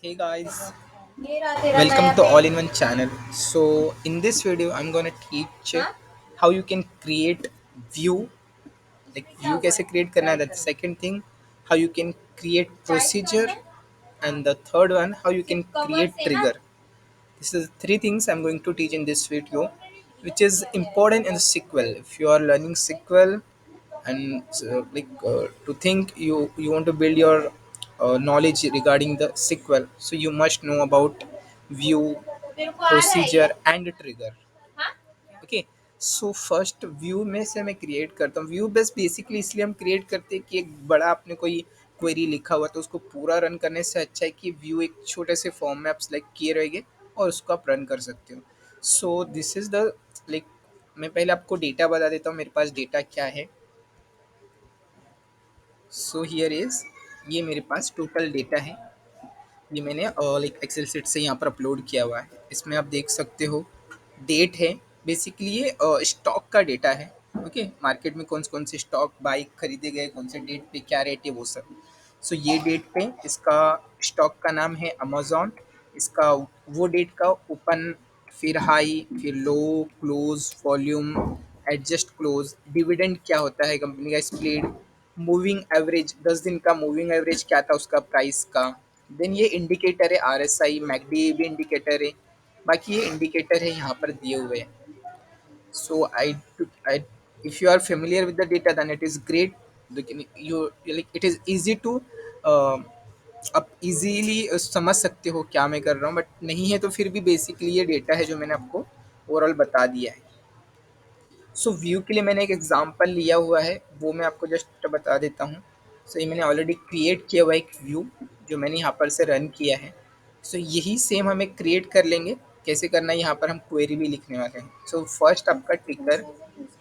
Hey guys, welcome to All in One channel. So in this video, I'm gonna teach how you can create view, like view कैसे create करना है. That's the second thing, how you can create procedure, and the third one, how you can create trigger. This is three things I'm going to teach in this video, which is important in SQL. If you are learning SQL and to think you want to build your knowledge regarding the SQL, so you must know about view, procedure and trigger. Okay. So first view में से मैं create करता हूँ. View बस basically इसलिए हम create करते हैं कि एक बड़ा आपने कोई क्वेरी लिखा हुआ तो उसको पूरा रन करने से अच्छा है कि व्यू एक छोटे से फॉर्म में आप सेलेक्ट किए रहेंगे और उसको आप रन कर सकते हो. So this is the like मैं पहले आपको डेटा बता देता हूँ मेरे पास डेटा क्या है. सो हियर इज, ये मेरे पास टोटल डेटा है. ये मैंने लाइक एक्सेल शीट से यहाँ पर अपलोड किया हुआ है. इसमें आप देख सकते हो डेट है. बेसिकली ये स्टॉक का डेटा है. ओके, मार्केट में कौन से स्टॉक बाइक खरीदे गए, कौन से डेट पे क्या रेट है, वो सब. सो ये डेट पे इसका स्टॉक का नाम है अमेजोन. इसका वो डेट का ओपन, फिर हाई, फिर low, close, volume, adjust close, dividend क्या होता है कंपनी का, स्प्लिट, मूविंग एवरेज, 10 दिन का मूविंग एवरेज क्या था उसका प्राइस का. देन ये इंडिकेटर है, आर एस आई, मैकडी भी इंडिकेटर है. बाकी ये इंडिकेटर है यहाँ पर दिए हुए हैं. So I if you are familiar with the data, then it is great. Like it is easy to आप इजीली समझ सकते हो क्या मैं कर रहा हूँ. बट नहीं है तो फिर भी बेसिकली ये डेटा है जो मैंने आपको ओवरऑल बता दिया है. सो व्यू के लिए मैंने एक एग्जांपल लिया हुआ है, वो मैं आपको जस्ट बता देता हूँ. सो ये मैंने ऑलरेडी क्रिएट किया हुआ है एक व्यू जो मैंने यहाँ पर से रन किया है. सो यही सेम हमें क्रिएट कर लेंगे. कैसे करना है, यहाँ पर हम क्वेरी भी लिखने वाले हैं. सो फर्स्ट आपका ticker,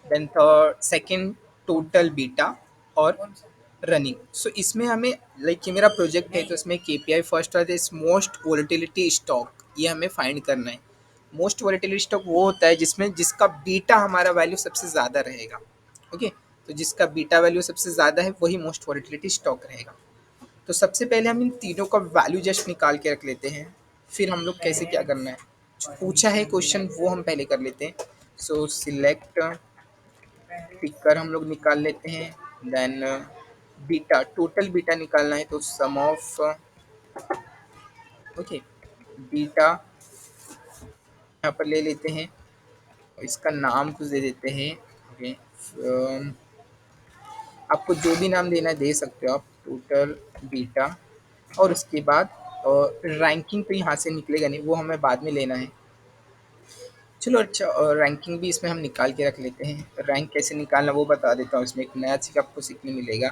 then third, second total beta और रनिंग. सो इसमें हमें लाइक ये मेरा प्रोजेक्ट है तो इसमें केपीआई फर्स्ट आता है, मोस्ट वोलेटिलिटी स्टॉक. ये हमें फाइंड करना है. मोस्ट वोलेटिलिटी स्टॉक वो होता है जिसमें जिसका बीटा हमारा वैल्यू सबसे ज़्यादा रहेगा. ओके, तो जिसका बीटा वैल्यू सबसे ज़्यादा है वही मोस्ट वोलेटिलिटी स्टॉक रहेगा. तो सबसे पहले हम इन तीनों का वैल्यू जस्ट निकाल के रख लेते हैं. फिर हम लोग कैसे क्या करना है, जो पूछा है क्वेश्चन वो हम पहले कर लेते हैं. सो सिलेक्ट टिकर हम लोग निकाल लेते हैं. देन बीटा, टोटल बीटा निकालना है तो सम ऑफ, ओके, बीटा यहाँ पर ले लेते हैं और इसका नाम कुछ दे देते हैं. ओके, आपको जो भी नाम देना है दे सकते हो आप. टोटल बीटा, और उसके बाद रैंकिंग तो यहाँ से निकलेगा नहीं, वो हमें बाद में लेना है. चलो अच्छा, रैंकिंग भी इसमें हम निकाल के रख लेते हैं. रैंक कैसे निकालना वो बता देता हूँ. इसमें एक नया चीज़ आपको सीखने मिलेगा.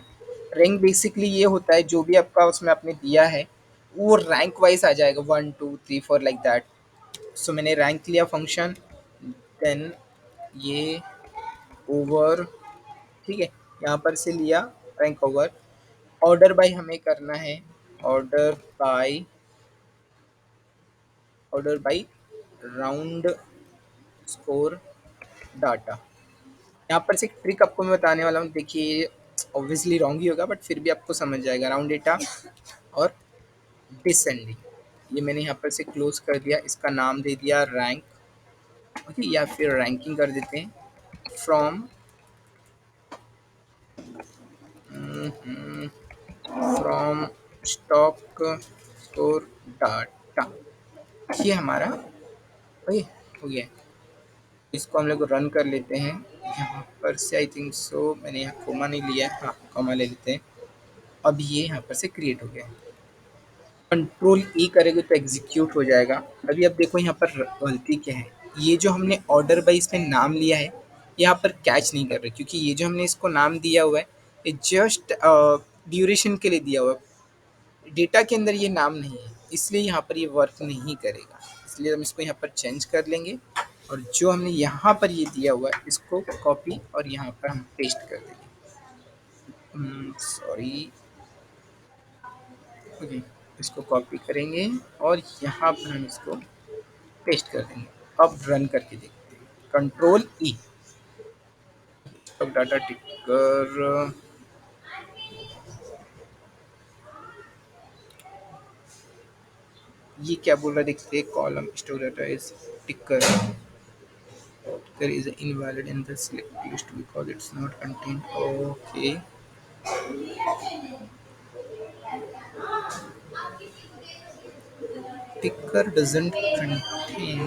रैंक बेसिकली ये होता है जो भी आपका उसमें आपने दिया है वो रैंक वाइज आ जाएगा, 1 2 3 4 लाइक दैट. सो मैंने रैंक लिया फंक्शन. देन ये ओवर, ठीक है, यहाँ पर से लिया रैंक ओवर. ऑर्डर बाय हमें करना है. Order by, order by round score data. यहाँ पर से एक ट्रिक आपको मैं बताने वाला हूँ. देखिए ऑब्वियसली रॉन्ग ही होगा बट फिर भी आपको समझ जाएगा. राउंड डेटा और डिसेंडिंग, ये मैंने यहाँ पर से क्लोज कर दिया. इसका नाम दे दिया रैंक. ओके, या फिर रैंकिंग कर देते हैं. From from stock score data, ये हमारा ओके हो गया. इसको हम लोग रन कर लेते हैं. यहाँ पर से आई थिंक सो मैंने यहाँ कोमा नहीं लिया है, हाँ कोमा ले लेते हैं. अब ये यहाँ पर से क्रिएट हो गया. कंट्रोल ई करेंगे तो एग्जीक्यूट हो जाएगा. अभी अब देखो यहाँ पर गलती क्या है. ये जो हमने ऑर्डर बाई इसमें नाम लिया है यहाँ पर कैच नहीं कर रहे, क्योंकि ये जो हमने इसको नाम दिया हुआ है ये जस्ट ड्यूरेशन के लिए दिया हुआ है. डेटा के अंदर ये नाम नहीं है, इसलिए यहाँ पर ये वर्क नहीं करेगा. इसलिए हम इसको यहाँ पर चेंज कर लेंगे और जो हमने यहाँ पर ये दिया हुआ है इसको कॉपी और यहाँ पर हम पेस्ट कर देंगे. सॉरी, ओके, इसको कॉपी करेंगे और यहाँ पर हम इसको पेस्ट कर देंगे. अब रन करके देखते हैं. कंट्रोल ई. अब डाटा टिकर, ये क्या बोल रहा है देखते हैं, कॉलम स्टोर डाटा इज टिकर is invalid in the select list because it's not contained. Okay, ticker doesn't contain,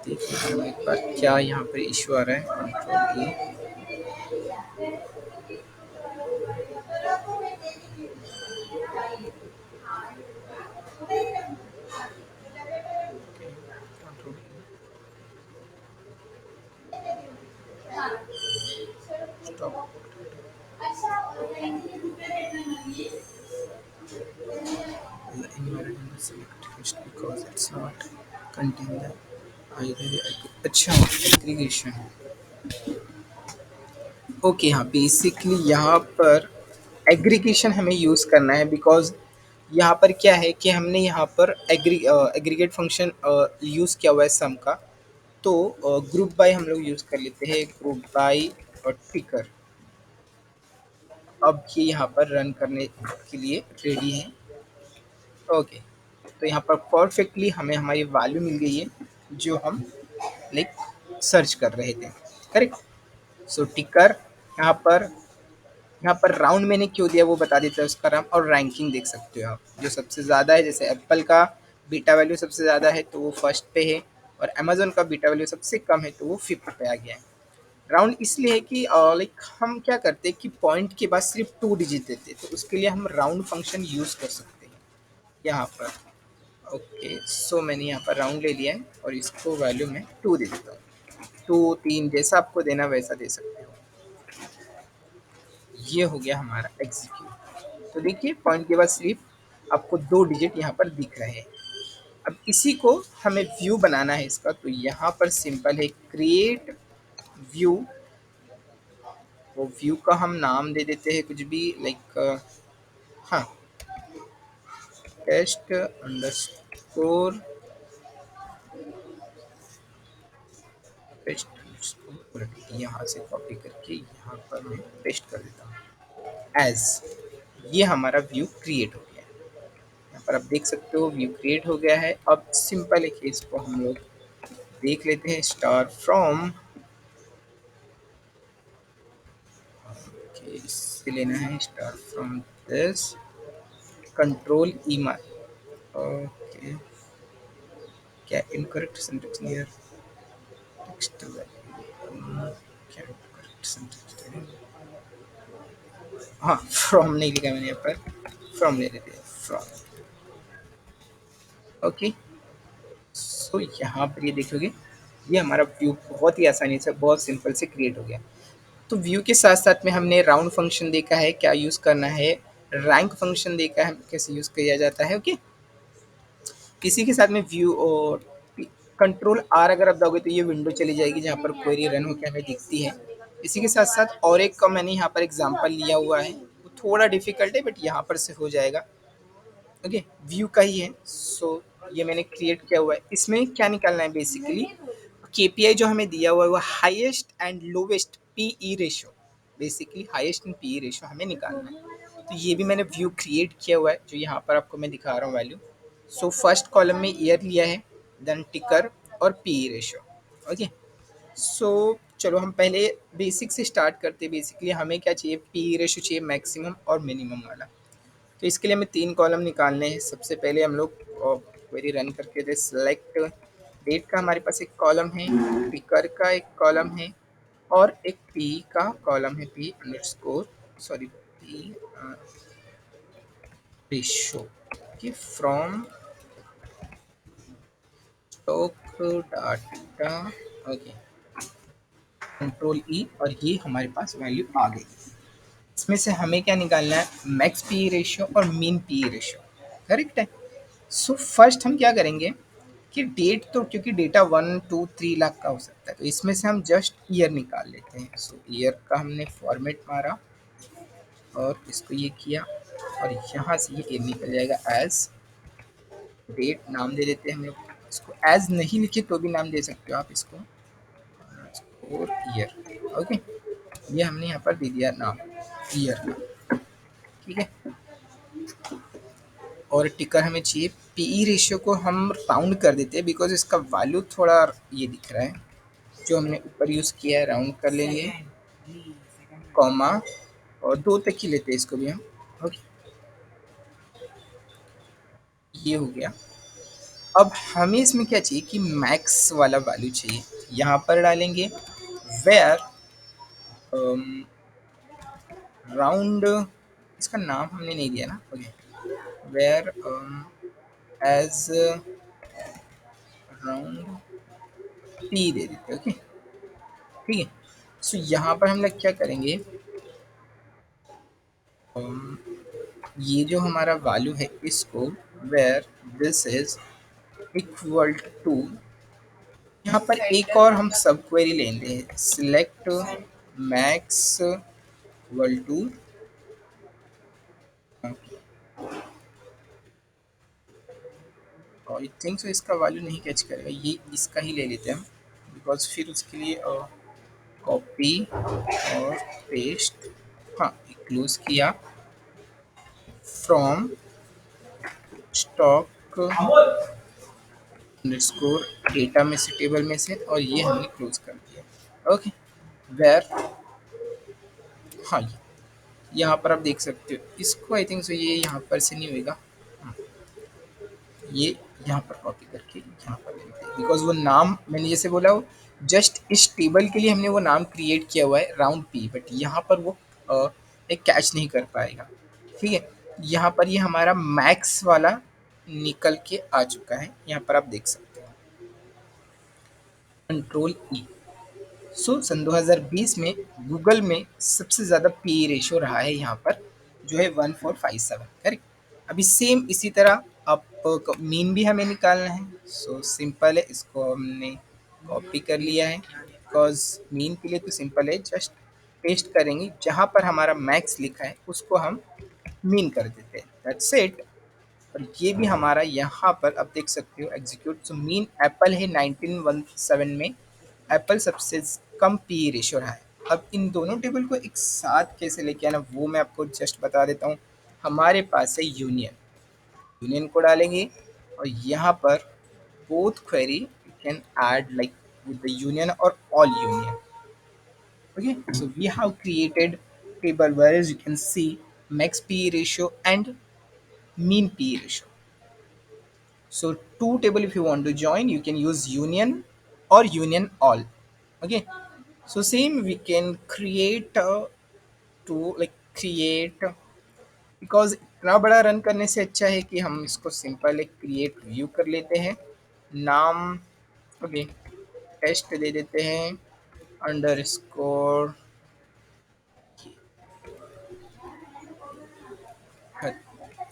देखिए हम एक बार क्या यहाँ पर इशू आ रहा है, control E, control stop, invalid in the select list because it's not contain the either, अच्छा एग्रीगेशन, ओके हाँ, बेसिकली यहाँ पर एग्रीगेशन हमें यूज़ करना है बिकॉज़ यहाँ पर क्या है कि हमने यहाँ पर एग्रीगेट फंक्शन यूज़ किया हुआ है सम का, तो ग्रुप बाय हम लोग यूज़ कर लेते हैं, ग्रुप बाय और टिकर। अब ये यहाँ पर रन करने के लिए रेडी है। ओके, तो यहाँ पर परफेक्टली हमें हमारी वैल्यू मिल गई है जो हम लाइक सर्च कर रहे थे, करेक्ट। सो टिकर यहाँ पर राउंड मैंने क्यों दिया वो बता देता है उसका नाम, और रैंकिंग देख सकते हो आप, जो सबसे ज़्यादा है जैसे एप्पल का बीटा वैल्यू सबसे ज़्यादा है तो वो फर्स्ट पे है, और अमेजोन का बीटा वैल्यू सबसे कम है तो वो फिफ्थ पे आ गया है। राउंड इसलिए है कि लाइक हम क्या करते हैं कि पॉइंट के बाद सिर्फ 2 डिजिट देते हैं, तो उसके लिए हम राउंड फंक्शन यूज़ कर सकते हैं यहाँ पर। ओके, सो मैंने यहाँ पर राउंड ले लिया है और इसको वैल्यू में 2 दे देता हूँ, 2 3 जैसा आपको देना वैसा दे सकते हो। ये हो गया हमारा एग्जीक्यूट। तो देखिए पॉइंट के बाद सिर्फ आपको 2 डिजिट यहाँ पर दिख रहे हैं। अब इसी को हमें व्यू बनाना है इसका, तो यहाँ पर सिंपल है क्रिएट व्यू, वो व्यू का हम नाम दे देते हैं कुछ भी लाइक, हाँ, टेस्ट अंडरस्कोर पेस्ट अंडरस्कोर, यहाँ से कॉपी करके यहाँ पर मैं पेस्ट कर देता हूँ एज, ये हमारा व्यू क्रिएट हो गया है। यहाँ पर आप देख सकते हो व्यू क्रिएट हो गया है। अब सिंपल है कि इसको हम लोग देख लेते हैं, स्टार फ्रॉम, इससे लेना है स्टार फ्रॉम दिस, कंट्रोल ई मार, ओके, क्या incorrect syntax near text value, क्या इनकरेक्ट सिंटैक्स, हाँ फ्रॉम नहीं लिखा मैंने यहाँ पर, फ्रॉम ले लेते हैं, फ्रॉम। ओके, सो यहाँ पर ये देखोगे ये हमारा व्यू बहुत ही आसानी से बहुत सिंपल से क्रिएट हो गया। तो व्यू के साथ साथ में हमने राउंड फंक्शन देखा है क्या यूज़ करना है, रैंक फंक्शन देखा है कैसे यूज़ किया जाता है। ओके, इसी के साथ में व्यू और कंट्रोल आर अगर आप दबाओगे तो ये विंडो चली जाएगी जहाँ पर क्वेरी रन होकर हमें दिखती है। इसी के साथ साथ और एक का मैंने यहाँ पर एग्जांपल लिया हुआ है, वो थोड़ा डिफिकल्ट है बट यहाँ पर से हो जाएगा। ओके, व्यू का ही है, सो ये मैंने क्रिएट किया हुआ है। इसमें क्या निकालना है बेसिकली, केपीआई जो हमें दिया हुआ है वो highest and lowest PE ratio, basically highest and PE ratio हमें निकालना है। तो ये भी मैंने व्यू क्रिएट किया हुआ है जो यहाँ पर आपको मैं दिखा रहा हूँ वैल्यू। सो फर्स्ट कॉलम में ईयर लिया है, देन टिकर और पीई रेशियो। ओके, सो चलो हम पहले बेसिक से स्टार्ट करते हैं। बेसिकली हमें क्या चाहिए, पीई रेशियो चाहिए मैक्सिमम और मिनिमम वाला। तो इसके लिए हमें 3 कॉलम निकालने हैं। सबसे पहले हम लोग क्वेरी रन करके दे सेलेक्ट डेट का हमारे पास एक कॉलम है, टिकर का एक कॉलम है और एक पी का कॉलम है, P underscore sorry P ratio कि from stock data. Okay, control E और ये हमारे पास वैल्यू आ गई। इसमें से हमें क्या निकालना है, मैक्स पी रेशियो और मीन पी रेशियो, करेक्ट है। सो फर्स्ट हम क्या करेंगे कि डेट, तो क्योंकि डेटा 1 2 3 लाख का हो सकता है तो इसमें से हम जस्ट ईयर निकाल लेते हैं। सो ईयर का हमने फॉर्मेट मारा और इसको ये किया और यहाँ से ये निकल जाएगा एज डेट, नाम दे देते हैं हम लोग इसको, एज नहीं लिखे तो भी नाम दे सकते हो आप इसको, और ईयर। ओके, ये हमने यहाँ पर दे दिया नाम ईयर का, ठीक है। और टिकर हमें चाहिए। पीई रेशियो को हम राउंड कर देते हैं बिकॉज इसका वैल्यू थोड़ा ये दिख रहा है, जो हमने ऊपर यूज़ किया है राउंड कर लेंगे, कॉमा, और 2 तक ही लेते हैं इसको भी हम। ओके, ये हो गया। अब हमें इसमें क्या चाहिए कि मैक्स वाला वैल्यू चाहिए। यहाँ पर डालेंगे वेयर राउंड, इसका नाम हमने नहीं दिया ना। Okay, where as round P दे देते हैं। ओके, ठीक है। सो यहाँ पर हम लोग क्या करेंगे, um, ये जो हमारा वैल्यू है इसको where this is equal to, यहाँ पर एक और हम सब क्वेरी लेंगे, select max equal to, I think so इसका वैल्यू नहीं कैच करेगा, ये इसका ही ले लेते हैं हम, बिकॉज फिर उसके लिए कॉपी और पेस्ट, हाँ क्लोज किया, फ्रॉम स्टॉक अंडरस्कोर डेटा में से, टेबल में से, और ये हमने क्लोज कर दिया। ओके, वेर, हाँ यहाँ पर आप देख सकते हो इसको, आई थिंक सो ये यहाँ पर से नहीं होगा, ये यहाँ पर कॉपी करके यहाँ पर ले लेते हैं, बिकॉज वो नाम मैंने जैसे बोला वो जस्ट इस टेबल के लिए हमने वो नाम क्रिएट किया हुआ है राउंड पी, बट यहाँ पर वो एक कैच नहीं कर पाएगा। ठीक है, यहाँ पर ये हमारा मैक्स वाला निकल के आ चुका है, यहाँ पर आप देख सकते हो, कंट्रोल ई। सो सन 2020 में गूगल में सबसे ज़्यादा पी रेशियो रहा है यहाँ पर, जो है 1457, करेक्ट। अभी सेम इसी तरह आप मीन भी हमें निकालना है। सो सिंपल है, इसको हमने कॉपी कर लिया है, बिकॉज मीन के लिए तो सिंपल है, जस्ट पेस्ट करेंगे, जहाँ पर हमारा मैक्स लिखा है उसको हम मीन कर देते हैं, दैट्स इट। और ये भी हमारा यहाँ पर आप देख सकते हो एग्जीक्यूट। सो मीन एप्पल है 1917 में, एप्पल सबसे कम पी रेशियो रहा है। अब इन दोनों टेबल को एक साथ कैसे लेके आना वो मैं आपको जस्ट बता देता हूँ। हमारे पास है यूनियन, यूनियन को डालेंगे, और यहाँ पर both query you can add like with the union or all union. Okay, so we have created table where as you can see max p ratio and mean p ratio. So two table if you want to join, you can use union or union all. Okay, so same we can create to like create, because इतना बड़ा run करने से अच्छा है कि हम इसको simple एक क्रिएट व्यू कर लेते हैं, नाम ओके टेस्ट दे देते हैं अंडर स्कोर,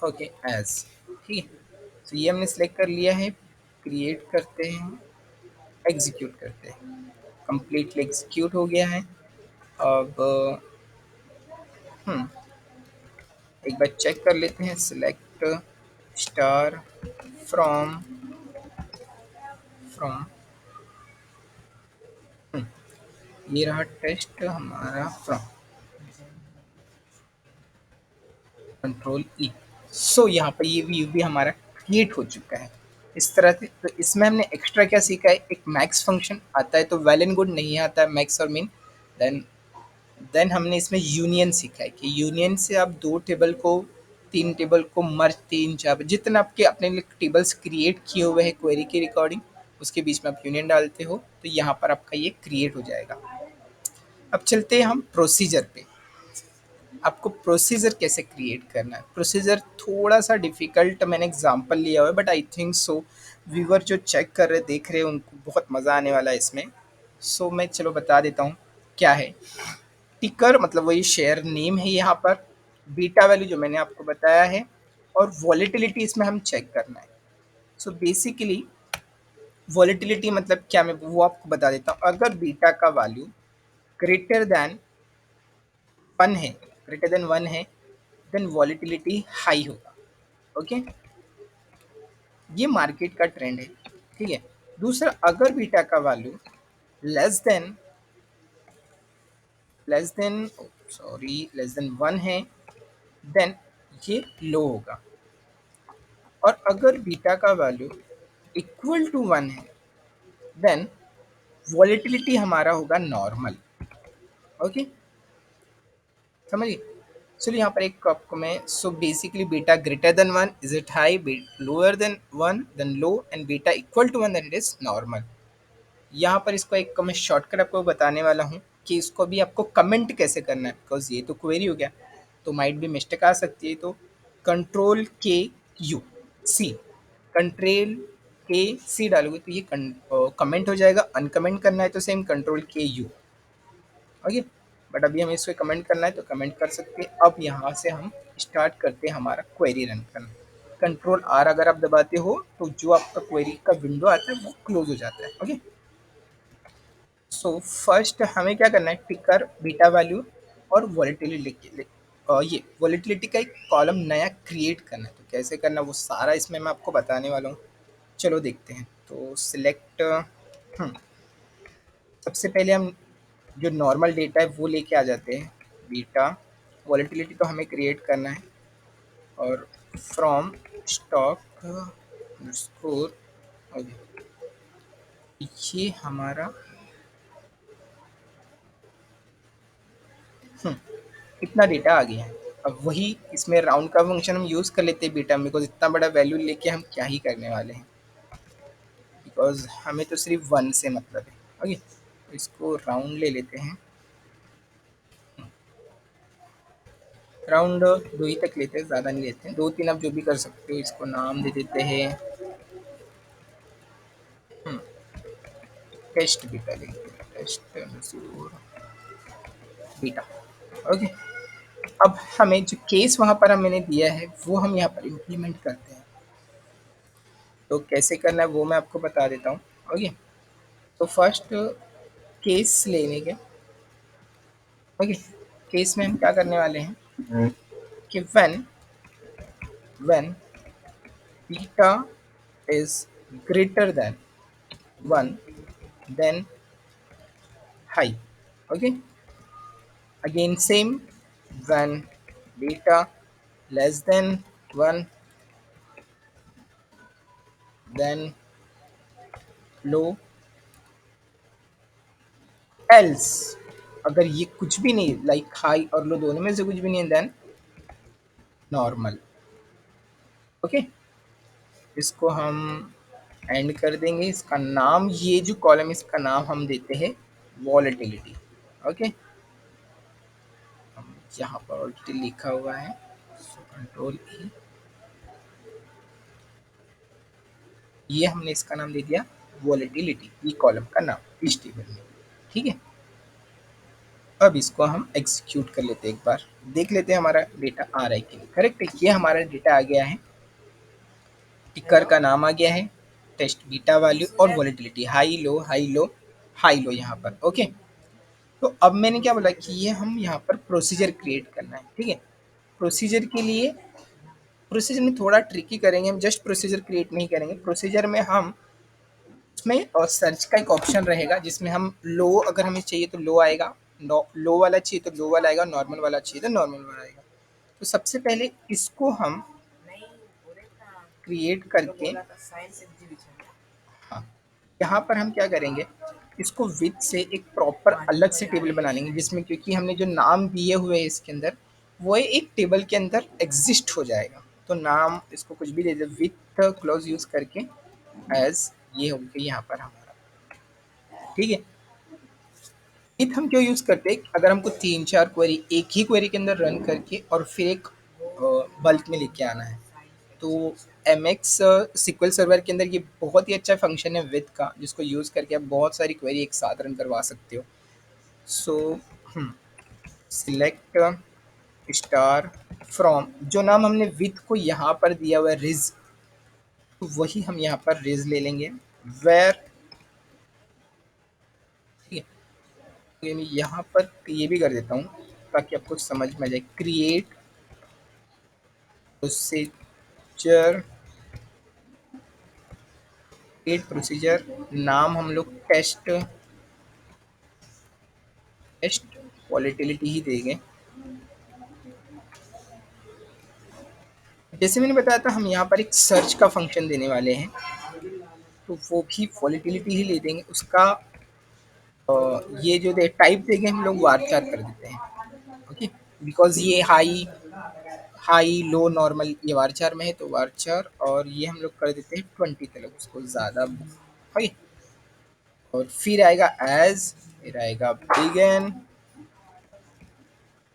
ओके एज, ठीक है। तो ये हमने सेलेक्ट कर लिया है, क्रिएट करते हैं, एग्जीक्यूट करते हैं, कंप्लीटली एग्जीक्यूट हो गया है। अब हम्म एक बार चेक कर लेते हैं, सिलेक्ट स्टार फ्रॉम फ्रॉम, ये रहा टेस्ट हमारा फ्रॉम, कंट्रोल ई। सो यहाँ पर ये व्यू भी हमारा क्रिएट हो चुका है इस तरह से। तो इसमें हमने एक्स्ट्रा क्या सीखा है, एक मैक्स फंक्शन आता है तो वेल एंड गुड, नहीं आता है मैक्स और मीन, देन हमने इसमें यूनियन सीखा है कि यूनियन से आप दो टेबल को, तीन टेबल को मर्ज, तीन चार जितना आपके अपने लिए टेबल्स क्रिएट किए हुए हैं क्वेरी के रिकॉर्डिंग, उसके बीच में आप यूनियन डालते हो तो यहाँ पर आपका ये क्रिएट हो जाएगा। अब चलते हैं हम प्रोसीजर पे, आपको प्रोसीजर कैसे क्रिएट करना है। प्रोसीजर थोड़ा सा डिफिकल्ट, मैंने एग्जांपल लिया हुआ है, but I think so viewer जो चेक कर रहे देख रहे हैं उनको बहुत मज़ा आने वाला है इसमें। सो मैं चलो बता देता हूँ क्या है। टिकर मतलब वही शेयर नेम है यहाँ पर, बीटा वैल्यू जो मैंने आपको बताया है, और वॉलेटिलिटी इसमें हम चेक करना है। सो बेसिकली वॉलेटिलिटी मतलब क्या, मैं वो आपको बता देता हूँ। अगर बीटा का वैल्यू ग्रेटर देन 1 है, ग्रेटर देन 1 है, देन वॉलेटिलिटी हाई होगा। ओके, ये मार्केट का ट्रेंड है, ठीक है। दूसरा, अगर बीटा का value less than less than 1 है, देन ये लो होगा। और अगर बीटा का वैल्यू इक्वल टू 1 है, देन वॉलेटिलिटी हमारा होगा नॉर्मल। ओके, समझिए। चलिए यहाँ पर एक आपको मैं, so basically beta greater than 1 is it high, lower than 1 then low, and beta equal to 1 then it is normal. यहाँ पर इसको एक मैं शॉर्टकट आपको बताने वाला हूँ कि इसको भी आपको कमेंट कैसे करना है, बिकॉज ये तो क्वेरी हो गया, तो माइट भी मिस्टेक आ सकती है। तो कंट्रोल के यू सी, कंट्रोल के सी डालोगे तो ये कमेंट हो जाएगा। अनकमेंट करना है तो सेम कंट्रोल के यू। ओके, बट अभी हमें इसको कमेंट करना है तो कमेंट कर सकते हैं। अब यहाँ से हम स्टार्ट करते हैं हमारा क्वेरी रन करना। कंट्रोल आर अगर आप दबाते हो तो जो आपका क्वेरी का विंडो आता है वो क्लोज हो जाता है। ओके, सो फर्स्ट हमें क्या करना है, टिकर बीटा वैल्यू और वॉलेटिलिटी, ये वॉलेटिलिटी का एक कॉलम नया क्रिएट करना है। तो कैसे करना वो सारा इसमें मैं आपको बताने वाला हूँ। चलो देखते हैं। तो सिलेक्ट, सबसे पहले हम जो नॉर्मल डेटा है वो लेके आ जाते हैं। बीटा वॉलेटिलिटी तो हमें क्रिएट करना है, और फ्रॉम स्टॉक स्कोर, ये हमारा इतना डेटा आ गया है। अब वही इसमें राउंड का फंक्शन हम यूज़ कर लेते हैं बीटा में, बिकॉज इतना बड़ा वैल्यू लेके हम क्या ही करने वाले हैं, बिकॉज हमें तो सिर्फ 1 से मतलब है। ओके, तो इसको राउंड ले लेते हैं। राउंड 2 ही तक लेते हैं, ज़्यादा नहीं लेते हैं। 2-3 आप जो भी कर सकते हो। इसको नाम दे देते हैं टेस्ट बीटा, लेंगे टेस्ट बीटा। ओके, अब हमें जो केस वहाँ पर मैंने दिया है वो हम यहाँ पर इम्प्लीमेंट करते हैं। तो कैसे करना है वो मैं आपको बता देता हूँ। ओके, तो फर्स्ट केस लेने के, ओके, केस में हम क्या करने वाले हैं कि when beta is greater than 1 then high. Okay, again same, when beta less than 1 then low, else अगर ये कुछ भी नहीं, लाइक हाई और लो दोनों में से कुछ भी नहीं है, देन नॉर्मल। ओके, इसको हम एंड कर देंगे। इसका नाम, ये जो कॉलम इसका नाम हम देते हैं वॉलेटिलिटी। ओके, यहाँ पर ऑलरेडी लिखा हुआ है, कंट्रोल ई, ये हमने इसका नाम दे दिया वॉलेटिलिटी, ये कॉलम का नाम इस टेबल में। ठीक है, अब इसको हम एग्जीक्यूट कर लेते हैं, एक बार देख लेते हैं हमारा डेटा आ रहा है कि नहीं। करेक्ट है, ये हमारा डेटा आ गया है, टिकर का नाम आ गया है, टेस्ट बीटा वैल्यू और volatility high low high low high low यहाँ पर। ओके, तो अब मैंने क्या बोला कि ये हम यहाँ पर प्रोसीजर क्रिएट करना है। ठीक है, प्रोसीजर के लिए, प्रोसीजर में थोड़ा ट्रिकी करेंगे हम, जस्ट प्रोसीजर क्रिएट नहीं करेंगे। प्रोसीजर में हम उसमें और सर्च का एक ऑप्शन रहेगा जिसमें हम लो अगर हमें चाहिए तो लो आएगा, लो वाला चाहिए तो लो वाला आएगा, नॉर्मल वाला चाहिए तो नॉर्मल वाला आएगा। तो सबसे पहले इसको हम क्रिएट करके, हाँ, यहाँ पर हम क्या करेंगे, इसको विथ से एक प्रॉपर अलग से टेबल बना लेंगे, जिसमें क्योंकि हमने जो नाम दिए हुए हैं इसके अंदर, वो एक टेबल के अंदर एग्जिस्ट हो जाएगा। तो नाम इसको कुछ भी दे दे, विथ क्लोज यूज करके एज, ये हो गया यहाँ पर हमारा। ठीक है, विथ हम क्यों यूज़ करते हैं, अगर हमको 3-4 क्वेरी एक ही क्वेरी के अंदर रन करके और फिर एक बल्क में लेके आना है, तो एम एक्स सिक्वल सर्वर के अंदर ये बहुत ही अच्छा फंक्शन है विथ का, जिसको यूज़ करके आप बहुत सारी क्वेरी एक साथ रन करवा सकते हो। सो सिलेक्ट स्टार फ्रॉम, जो नाम हमने विथ को यहाँ पर दिया हुआ है रिज, तो वही हम यहाँ पर रिज ले लेंगे। वेर, ठीक है, तो मैं यहाँ पर ये भी कर देता हूँ ताकि आपको समझ में आ जाए। क्रिएट प्रोसीजर, क्रिएट प्रोसीजर, नाम हम लोग टेस्ट, टेस्ट वॉलेटिलिटी ही देंगे। जैसे मैंने बताया था हम यहाँ पर एक सर्च का फंक्शन देने वाले हैं, तो वो भी वॉलेटिलिटी ही ले देंगे उसका। ये जो दे टाइप देंगे हम लोग वारचार कर देते हैं, ओके। बिकॉज ये हाई हाई लो नॉर्मल ये वारचार में है, तो वारचार, और ये हम लोग कर देते हैं 20 तक उसको ज़्यादा, ओके। और फिर आएगा एज, फिर आएगा बिगन,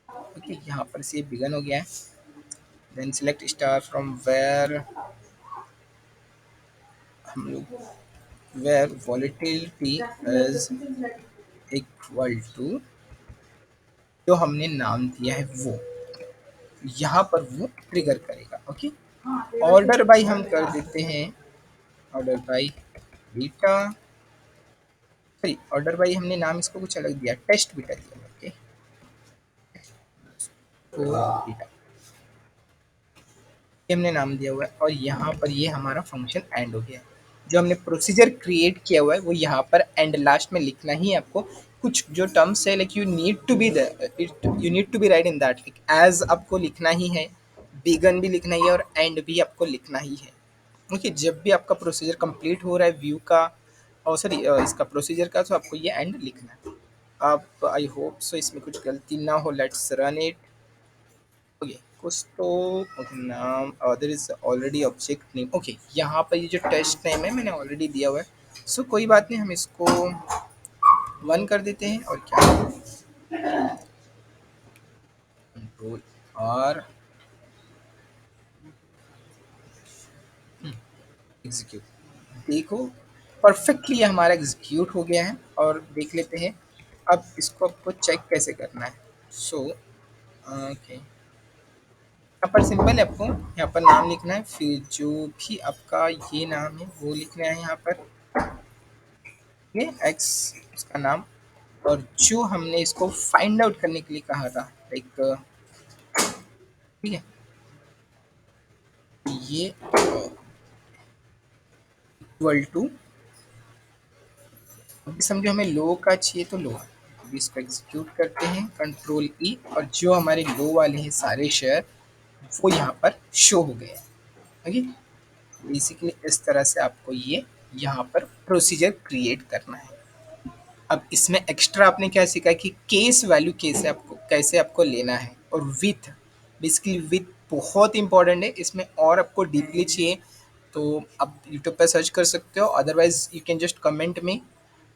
ओके। यहाँ पर से बिगन हो गया है। Then select star from where हम लोग, where volatility is equal to जो हमने नाम दिया है वो, यहाँ पर वो ट्रिगर करेगा, ओके। ऑर्डर बाई हम कर देते हैं, order by beta, sorry order by हमने नाम इसको कुछ अलग दिया, टेस्ट बीटा दिया, ओके। तो बीटा ये हमने नाम दिया हुआ है, और यहाँ पर ये हमारा फंक्शन एंड हो गया है। जो हमने प्रोसीजर क्रिएट किया हुआ है वो यहाँ पर एंड लास्ट में लिखना ही है आपको। कुछ जो टर्म्स है like you need to be you need to be right in that, like as आपको लिखना ही है, बिगन भी लिखना ही है, और एंड भी आपको लिखना ही है, ओके। जब भी आपका प्रोसीजर कंप्लीट हो रहा है व्यू का, और सॉरी इसका प्रोसीजर का, तो आपको ये एंड लिखना है। आप आई होप सो इसमें कुछ गलती ना हो। Let's run it, okay. कुछ तो ओके नाम, there is already object name, okay. यहाँ पर ये जो टेस्ट नेम है मैंने ऑलरेडी दिया हुआ है, सो कोई बात नहीं, हम इसको वन कर देते हैं। और क्या, कंट्रोल और एग्जीक्यूट, देखो परफेक्टली हमारा एग्जीक्यूट हो गया है। और देख लेते हैं अब इसको आपको चेक कैसे करना है। सो ओके, यहाँ पर सिंपल है, आपको यहाँ पर नाम लिखना है, फिर जो भी आपका ये नाम है वो लिखना है यहाँ पर, ये एक्स उसका नाम। और जो हमने इसको फाइंड आउट करने के लिए कहा था, लाइक ठीक है, ये इक्वल टू, अभी समझो हमें लो का चाहिए तो लो, अभी इसको एग्जीक्यूट करते हैं कंट्रोल ई, और जो हमारे लो वाले हैं सारे शेयर वो यहाँ पर शो हो गए हैं, ओके। बेसिकली इस तरह से आपको ये यहाँ पर प्रोसीजर क्रिएट करना है। अब इसमें एक्स्ट्रा आपने क्या सीखा कि केस वैल्यू कैसे आपको लेना है, और विथ, बेसिकली विथ बहुत इंपॉर्टेंट है इसमें, और आपको डीपली चाहिए तो आप यूट्यूब पर सर्च कर सकते हो, otherwise you can just comment me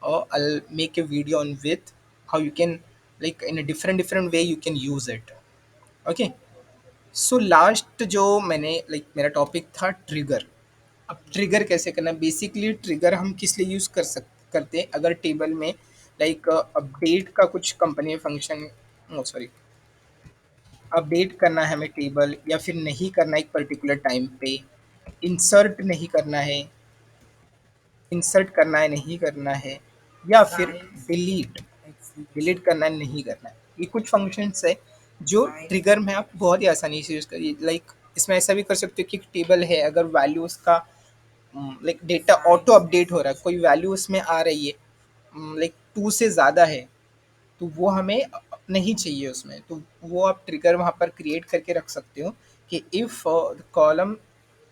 और I make a video on with how you can, like in a different different way you can use it, okay. So last जो मैंने लाइक मेरा topic था trigger. अब trigger कैसे करना है, basically trigger हम किस लिए यूज़ करते हैं, अगर टेबल में लाइक अपडेट का कुछ कंपनी फंक्शन, सॉरी अपडेट करना है हमें टेबल, या फिर नहीं करना है एक पर्टिकुलर टाइम पे, इंसर्ट नहीं करना है, इंसर्ट करना है नहीं करना है, या फिर डिलीट डिलीट करना है नहीं करना है, ये कुछ फंक्शंस है जो ट्रिगर में आप बहुत ही आसानी से यूज़ करिए। लाइक इसमें ऐसा भी कर सकते हो कि टेबल है, अगर वैल्यू उसका लाइक डेटा ऑटो अपडेट हो रहा है, कोई वैल्यू उसमें आ रही है लाइक 2 से ज़्यादा है, तो वो हमें नहीं चाहिए उसमें, तो वो आप ट्रिगर वहाँ पर क्रिएट करके रख सकते हो कि if column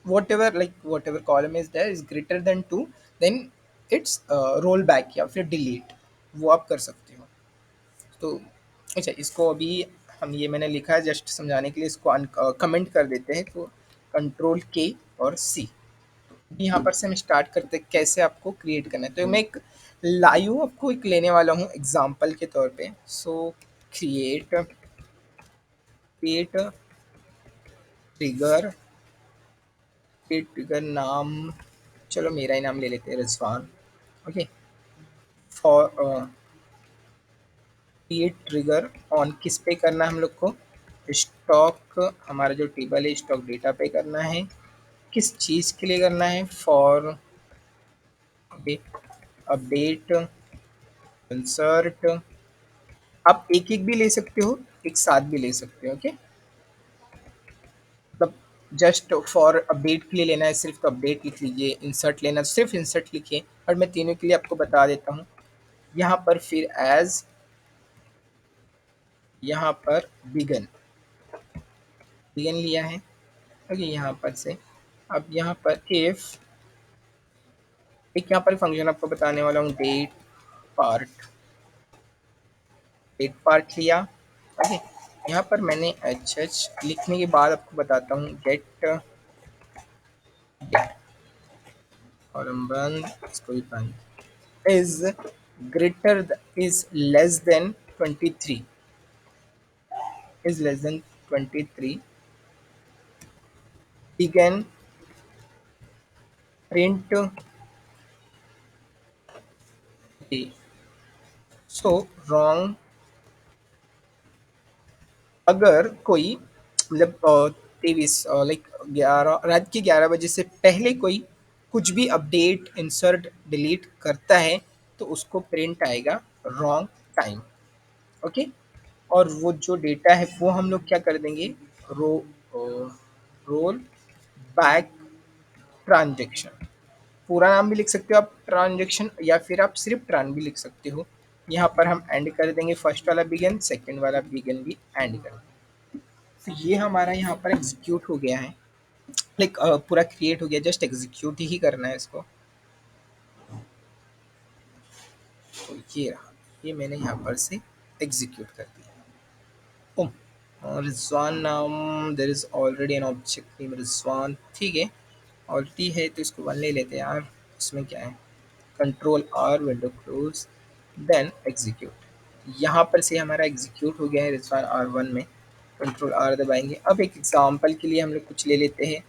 whatever column is there is greater than 2, then it's roll back या फिर डिलीट, वो आप कर सकते हो। तो अच्छा, इसको अभी हम ये मैंने लिखा है जस्ट समझाने के लिए, इसको कमेंट कर देते हैं, तो कंट्रोल के और सी, यहाँ पर से हम स्टार्ट करते हैं कैसे आपको क्रिएट करना है। तो मैं एक लाइव आपको एक लेने वाला हूँ एग्जांपल के तौर पे। सो create create trigger, create trigger नाम, चलो मेरा ही नाम ले लेते हैं, Rizwan, okay. For create trigger on किस पे करना है हम लोग को, स्टॉक, हमारा जो टेबल है स्टॉक डेटा पे करना है, किस चीज़ के लिए करना है, फॉर अपडेट इंसर्ट, आप एक एक भी ले सकते हो, एक साथ भी ले सकते हो, ओके। मतलब जस्ट फॉर अपडेट के लिए लेना है सिर्फ तो अपडेट लिख लीजिए, इंसर्ट लेना है तो सिर्फ इंसर्ट लिखिए, और मैं तीनों के लिए आपको बता देता हूँ। यहाँ पर फिर एज, यहाँ पर बिगन बिगन लिया है, ओके, यहाँ पर से अब यहाँ पर इफ एक यहाँ पर फंक्शन आपको बताने वाला हूँ, पार्ट डेट पार्ट लिया। ओके, यहाँ पर मैंने एच एच लिखने के बाद आपको बताता हूँ गेट डेट और हम बंद इसको भी बंद is is less than 23, is less than 23, we can print a. So wrong, अगर कोई मतलब 23 लाइक 11 रात के 11 बजे से पहले कोई कुछ भी अपडेट इंसर्ट डिलीट करता है तो उसको प्रिंट आएगा रॉन्ग टाइम। ओके, और वो जो डेटा है वो हम लोग क्या कर देंगे, रो रोल बैक ट्रांजेक्शन, पूरा नाम भी लिख सकते हो आप ट्रांजेक्शन, या फिर आप सिर्फ ट्रान भी लिख सकते हो। यहाँ पर हम एंड कर देंगे, फर्स्ट वाला बिगन सेकंड वाला बिगन भी एंड कर देंगे। तो ये हमारा यहाँ पर एग्जीक्यूट हो गया है, लाइक पूरा क्रिएट हो गया, जस्ट एग्जीक्यूट ही करना है इसको। तो ये रहा, ये मैंने यहाँ पर से एग्जीक्यूट कर दिया। ओम रिजवान नाम, there is already an object name Rizwan, ठीक है, ऑलरेडी है तो इसको वन ले लेते हैं यार, इसमें क्या है, control R window close then execute. यहाँ पर से हमारा एग्जीक्यूट हो गया है रिजवान आर वन में, कंट्रोल आर दबाएंगे। अब एक एग्जांपल के लिए हम लोग कुछ ले लेते हैं,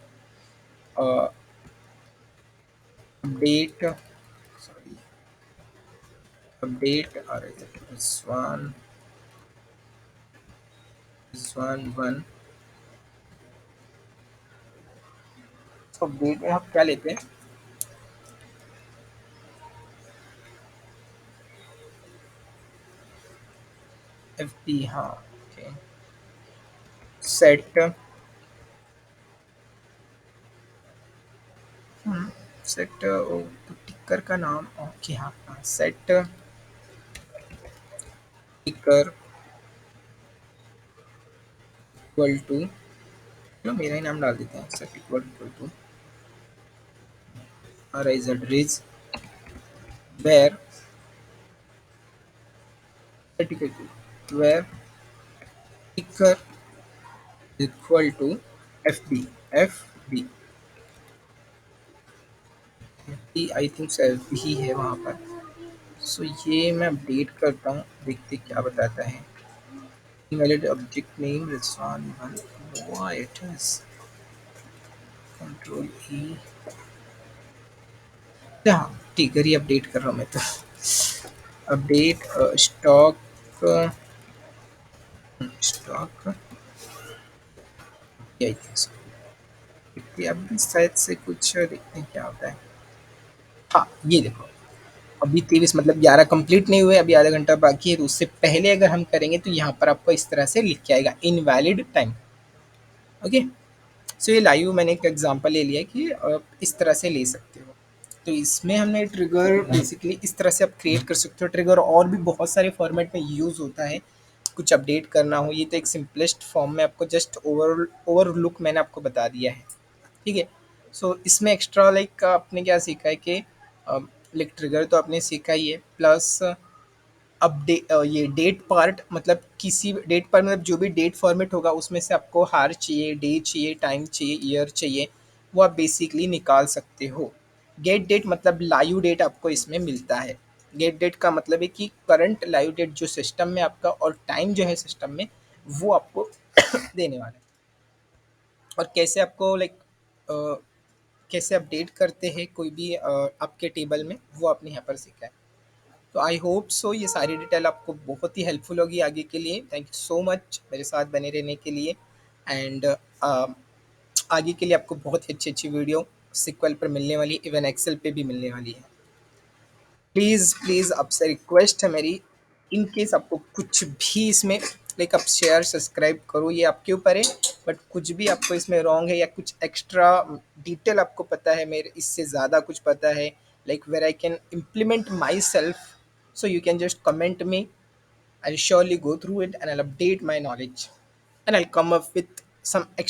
अपडेट, सॉरी अपडेट और रिजवान रिजवान वन। तो अपडेट में हम क्या लेते हैं, एफ पी, हाँ ओके, सेट सेट टिकर का नाम, ओके हाँ, सेट टिकर इक्वल टू, चलो मेरा ही नाम डाल देते हैं, सेट इक्वल टू अराइजर रिज where ticker ticker equal to F B, F B, I think F B ही है वहाँ पर। सो ये मैं अपडेट करता हूँ, देखते क्या बताता है। Invalid object name Rizwan one, why it is, control ई, हाँ ठीक है, अपडेट कर रहा हूँ मैं तो, अपडेट स्टॉक स्टॉक, आई थिंक सो, देखते हैं अभी शायद से कुछ, देखते हैं क्या होता है। हाँ ये देखो, अभी 23 मतलब 11 कंप्लीट नहीं हुए, अभी आधा घंटा बाकी है, तो उससे पहले अगर हम करेंगे तो यहाँ पर आपको इस तरह से लिख के आएगा इनवैलिड टाइम। ओके, सो ये लाइव मैंने एक एग्जांपल ले लिया कि आप इस तरह से ले सकते हो। तो इसमें हमने ट्रिगर बेसिकली इस तरह से आप क्रिएट कर सकते हो ट्रिगर, और भी बहुत सारे फॉर्मेट में यूज़ होता है, कुछ अपडेट करना हो, ये तो एक सिंपलेस्ट फॉर्म में आपको जस्ट ओवरलुक मैंने आपको बता दिया है, ठीक है। सो इसमें एक्स्ट्रा लाइक आपने क्या सीखा है कि लाइक ट्रिगर तो आपने सीखा ही है, प्लस अपडेट ये डेट पार्ट, मतलब किसी डेट पर मतलब जो भी डेट फॉर्मेट होगा उसमें से आपको हार चाहिए, डे चाहिए, टाइम चाहिए, ईयर चाहिए, वो आप बेसिकली निकाल सकते हो। गेट डेट मतलब लाइव डेट आपको इसमें मिलता है। गेट डेट का मतलब है कि करंट लाइव डेट जो सिस्टम में आपका, और टाइम जो है सिस्टम में, वो आपको देने वाला है। और कैसे आपको लाइक कैसे अपडेट करते हैं कोई भी आपके टेबल में, वो आपने यहाँ पर सीखा है। तो आई होप सो ये सारी डिटेल आपको बहुत ही हेल्पफुल होगी आगे के लिए। थैंक यू सो मच मेरे साथ बने रहने के लिए, एंड आगे के लिए आपको बहुत ही अच्छी अच्छी वीडियो सिक्वल पर मिलने वाली है, इवन एक्सेल पे भी मिलने वाली है। प्लीज़ प्लीज़ आपसे रिक्वेस्ट है मेरी, इन केस आपको कुछ भी इसमें लाइक आप शेयर सब्सक्राइब करो, ये आपके ऊपर है, बट कुछ भी आपको इसमें रॉन्ग है या कुछ एक्स्ट्रा डिटेल आपको पता है, मेरे इससे ज़्यादा कुछ पता है, like where I can implement myself, so you can just comment me. I'll surely go through it and I'll update my knowledge and I'll come up with some